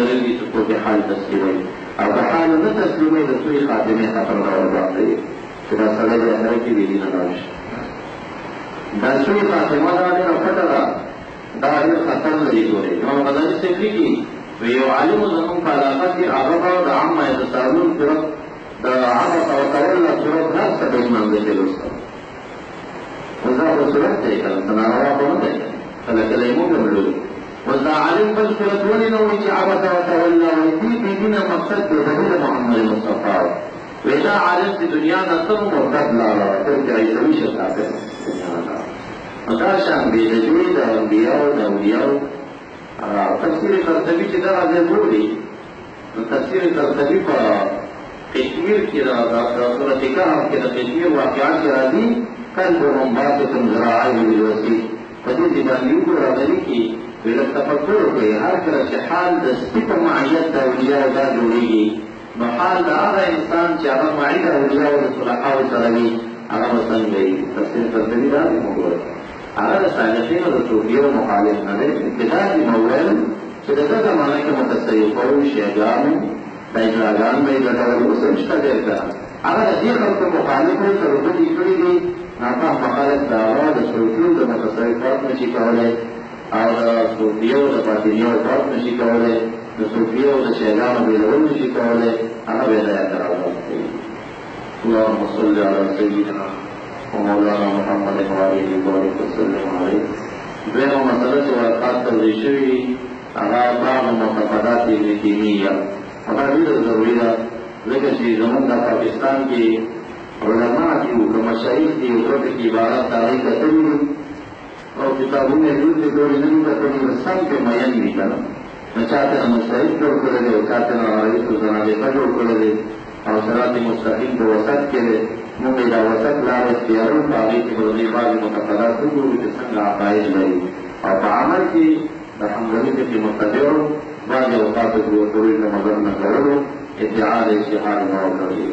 لري چې په حال تسلیموي او په حال نه تسلیموي د سوء خاتمې خطر راوړي دی چې دا سړی د آخرت کې بې دینه لاړ شي. دا سوء خاتمه دا ډېره پټه ده، دا ډېر خطر لري. ګورئ امام غزالي صاحب لیکي یو عالم زموږ په علاقه کې هغه به د عامه یتساءلون صورت د عبس او تولى صورت هر څه په لمانځه کې لوسته. اوس دا خو صورت دی که نه ناروا خو نه دی، کله کله یې موږ هم لولو. اوس دا عالم بل صورت ولې نه وایي چې عبس او تولى وایي دې بېدینه مقصد د نبي محمد مصطفی وایي دا عالم د دنیا نه څه مرتد لاړه ته عیسوي شه کافر نو دا شان بېدجوي د انبیاو د اولیاو تفسیر قرطبي چې دغه ځای بولي نو تفسیر قرطبي په قشمیر کې د سورت کهف کې د قشمیر واقعات کې راځي قلبهم باسط ذراعیه بالوسیع په دې کې باندې وګوره راغلي کې لږ تفکر وکړئ هر کله چې حال د سپي په معیت د اولیاو دا جوړېږي نو حال د هغه انسان چې هغه معي د اولیاو د صلحاو سره وي هغه به څنګه وي. تفسیر قرطبي دا دی وګورئ هغه د صالحینو د صوفیو مخالف نه دی. ابتدا کې مو ویل چې د ده زمانه کې متصوفو شیعګانو دا اجراګان به یې ګټول اوس هم شته ډېر کړه هغه د دې خلکو مخالف وو چې ورته یې کړي دي ناپاکه خلک د هغه د صوفیو د متصوفات نه شي کولی او د صوفیو د باطنیو فرق نه شي کولی د صوفیو د شیعګانو بېلول نه شي کولی هغه به یې دا اعتراضات کوي. اللهم صل علی سیدنا ومولانا محمد وآله وسلم علیه. دویمه مسله چې ورقات توضیح شوي هغه بعض معتقدات ابن تیمیه هغه ډېره ضروري ده ځکه چې زموږ د پاکستان کې علما چې وو که مشایخ دي یو څو ټکي عبارات د هغې کتلي دي او کتابونه یې ډېر ډېر نه دي کتلي نو سم پرې مین وي که نه نو چا ته مشایخ جوړ کړی دی او چا ته رئیس الزنادقه جوړ کړی دی او صراط مستقیم په وسط کې دی. موږ دا وسط لار اختیارو په هغې کې به د دې بعضې معتقدات وګورو چې څنګه عقاید لري او په عمل کې د حنبلي فقه متبعو بعضې اوقاتو کې ورته د مذهب نه کولو ادعا د اجتهاد نه ورکوي.